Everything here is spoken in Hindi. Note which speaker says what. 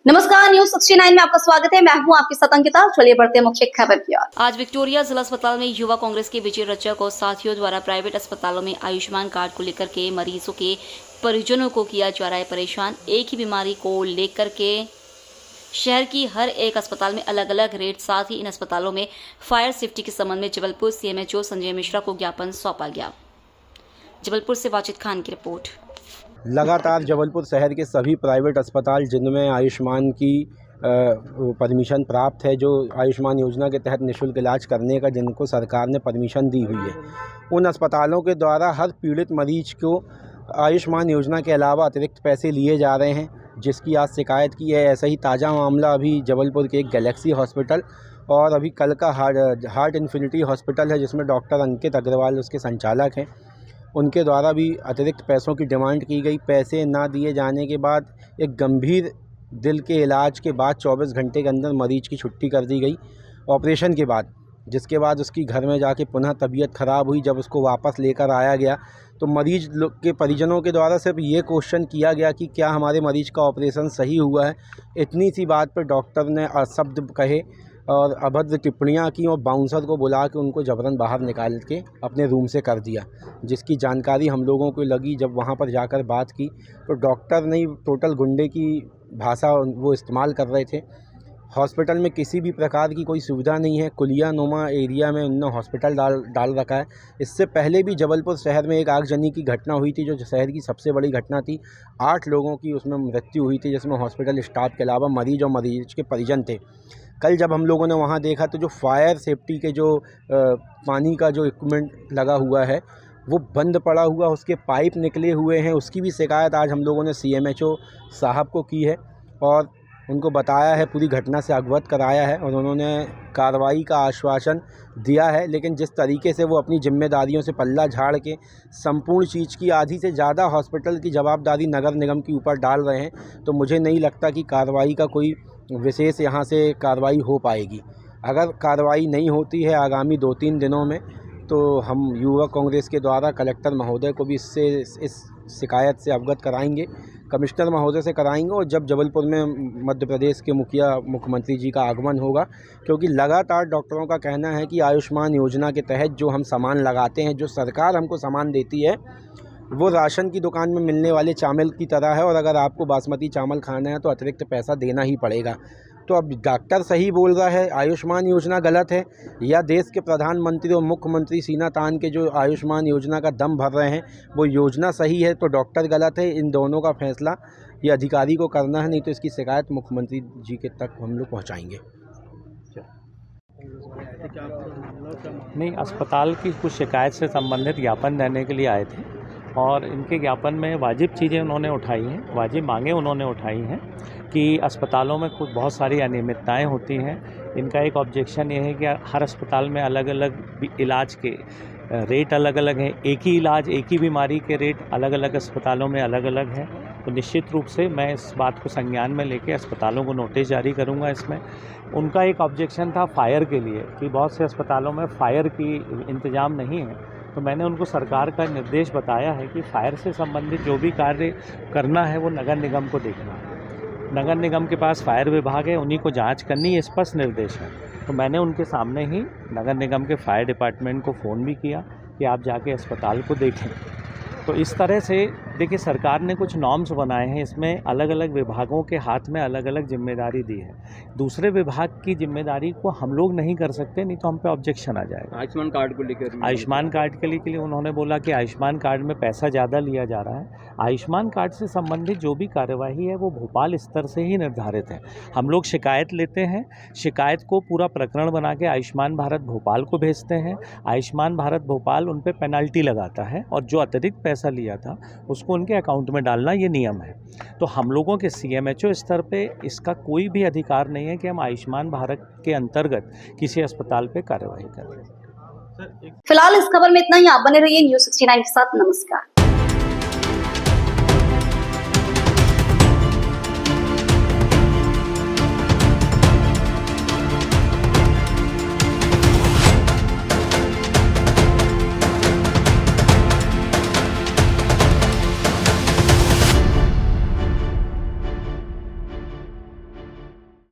Speaker 1: नमस्कार, न्यूज 69 में आपका स्वागत है। मैं हूं आपके साथ अंकिता। चलिए बढ़ते हैं मुख्य खबर की ओर। आज विक्टोरिया जिला अस्पताल में युवा कांग्रेस के विजय रचक और साथियों द्वारा प्राइवेट अस्पतालों में आयुष्मान कार्ड को लेकर के मरीजों के परिजनों को किया जा रहा है परेशान। एक ही बीमारी को लेकर के शहर की हर एक अस्पताल में अलग अलग रेट, साथ ही इन अस्पतालों में फायर सेफ्टी के संबंध में जबलपुर सीएमएचओ संजय मिश्रा को ज्ञापन सौंपा गया। जबलपुर से वाजिद खान की रिपोर्ट।
Speaker 2: लगातार जबलपुर शहर के सभी प्राइवेट अस्पताल जिनमें आयुष्मान की परमिशन प्राप्त है, जो आयुष्मान योजना के तहत निःशुल्क इलाज करने का जिनको सरकार ने परमिशन दी हुई है, उन अस्पतालों के द्वारा हर पीड़ित मरीज को आयुष्मान योजना के अलावा अतिरिक्त पैसे लिए जा रहे हैं, जिसकी आज शिकायत की है। ऐसा ही ताज़ा मामला अभी जबलपुर के एक गैलेक्सी हॉस्पिटल और अभी कल का हार्ट इन्फिनिटी हॉस्पिटल है, जिसमें डॉक्टर अंकित अग्रवाल उसके संचालक हैं, उनके द्वारा भी अतिरिक्त पैसों की डिमांड की गई। पैसे ना दिए जाने के बाद एक गंभीर दिल के इलाज के बाद 24 घंटे के अंदर मरीज की छुट्टी कर दी गई ऑपरेशन के बाद, जिसके बाद उसकी घर में जाके पुनः तबीयत ख़राब हुई। जब उसको वापस लेकर आया गया तो मरीज के परिजनों के द्वारा सिर्फ ये क्वेश्चन किया गया कि क्या हमारे मरीज का ऑपरेशन सही हुआ है। इतनी सी बात पर डॉक्टर ने अशब्द कहे और अभद्र टिप्पणियाँ की और बाउंसर को बुला के उनको जबरन बाहर निकाल के अपने रूम से कर दिया, जिसकी जानकारी हम लोगों को लगी। जब वहाँ पर जाकर बात की तो डॉक्टर ने टोटल गुंडे की भाषा वो इस्तेमाल कर रहे थे। हॉस्पिटल में किसी भी प्रकार की कोई सुविधा नहीं है। कुलिया नुमा एरिया में उन्होंने हॉस्पिटल डाल रखा है। इससे पहले भी जबलपुर शहर में एक आगजनी की घटना हुई थी, जो शहर की सबसे बड़ी घटना थी। 8 लोगों की उसमें मृत्यु हुई थी, जिसमें हॉस्पिटल स्टाफ के अलावा मरीज और मरीज के परिजन थे। कल जब हम लोगों ने वहाँ देखा तो जो फायर सेफ्टी के जो पानी का जो इक्विपमेंट लगा हुआ है वो बंद पड़ा हुआ, उसके पाइप निकले हुए हैं। उसकी भी शिकायत आज हम लोगों ने सीएमएचओ साहब को की है और उनको बताया है, पूरी घटना से अवगत कराया है और उन्होंने कार्रवाई का आश्वासन दिया है। लेकिन जिस तरीके से वो अपनी जिम्मेदारियों से पल्ला झाड़ के संपूर्ण चीज़ की आधी से ज़्यादा हॉस्पिटल की जवाबदारी नगर निगम के ऊपर डाल रहे हैं, तो मुझे नहीं लगता कि कार्रवाई का कोई विशेष यहाँ से कार्रवाई हो पाएगी। अगर कार्रवाई नहीं होती है आगामी 2-3 दिनों में, तो हम युवा कांग्रेस के द्वारा कलेक्टर महोदय को भी इस शिकायत से अवगत कराएंगे, कमिश्नर महोदय से कराएंगे। और जब जबलपुर में मध्य प्रदेश के मुख्यमंत्री जी का आगमन होगा, क्योंकि लगातार डॉक्टरों का कहना है कि आयुष्मान योजना के तहत जो हम सामान लगाते हैं, जो सरकार हमको सामान देती है, वो राशन की दुकान में मिलने वाले चावल की तरह है और अगर आपको बासमती चावल खाना है तो अतिरिक्त पैसा देना ही पड़ेगा। तो अब डॉक्टर सही बोल रहा है, आयुष्मान योजना गलत है, या देश के प्रधानमंत्री और मुख्यमंत्री सीना तान के जो आयुष्मान योजना का दम भर रहे हैं वो योजना सही है, तो डॉक्टर गलत है। इन दोनों का फैसला ये अधिकारी को करना है, नहीं तो इसकी शिकायत मुख्यमंत्री जी के तक हम लोग पहुँचाएँगे।
Speaker 3: नहीं, अस्पताल की कुछ शिकायत से संबंधित ज्ञापन देने के लिए आए थे और इनके ज्ञापन में वाजिब चीज़ें उन्होंने उठाई हैं, वाजिब मांगें उन्होंने उठाई हैं कि अस्पतालों में कुछ बहुत सारी अनियमितताएं होती हैं। इनका एक ऑब्जेक्शन ये है कि हर अस्पताल में अलग अलग इलाज के रेट अलग अलग हैं। एक ही इलाज, एक ही बीमारी के रेट अलग अलग अस्पतालों में अलग अलग है। तो निश्चित रूप से मैं इस बात को संज्ञान में लेकर अस्पतालों को नोटिस जारी करूंगा। इसमें उनका एक ऑब्जेक्शन था फायर के लिए कि बहुत से अस्पतालों में फायर की इंतज़ाम नहीं है। तो मैंने उनको सरकार का निर्देश बताया है कि फायर से संबंधित जो भी कार्य करना है वो नगर निगम को देखना है। नगर निगम के पास फायर विभाग है, उन्हीं को जांच करनी, ये स्पष्ट निर्देश है। तो मैंने उनके सामने ही नगर निगम के फायर डिपार्टमेंट को फ़ोन भी किया कि आप जाके अस्पताल को देखें। तो इस तरह से देखिए, सरकार ने कुछ नॉर्म्स बनाए हैं, इसमें अलग अलग विभागों के हाथ में अलग अलग जिम्मेदारी दी है। दूसरे विभाग की जिम्मेदारी को हम लोग नहीं कर सकते, नहीं तो हम पे ऑब्जेक्शन आ जाएगा।
Speaker 4: आयुष्मान कार्ड को लेकर,
Speaker 3: आयुष्मान कार्ड के लिए उन्होंने बोला कि आयुष्मान कार्ड में पैसा ज़्यादा लिया जा रहा है। आयुष्मान कार्ड से संबंधित जो भी कार्यवाही है वो भोपाल स्तर से ही निर्धारित है। हम लोग शिकायत लेते हैं, शिकायत को पूरा प्रकरण बना के आयुष्मान भारत भोपाल को भेजते हैं। आयुष्मान भारत भोपाल उन पर पेनल्टी लगाता है और जो अतिरिक्त पैसा लिया था उसको उनके अकाउंट में डालना, ये नियम है। तो हम लोगों के सीएमएचओ स्तर पे इसका कोई भी अधिकार नहीं है कि हम आयुष्मान भारत के अंतर्गत किसी अस्पताल पे कार्यवाही करें।
Speaker 1: फिलहाल इस खबर में इतना ही। आप बने रहिए न्यूज 69 के साथ। नमस्कार।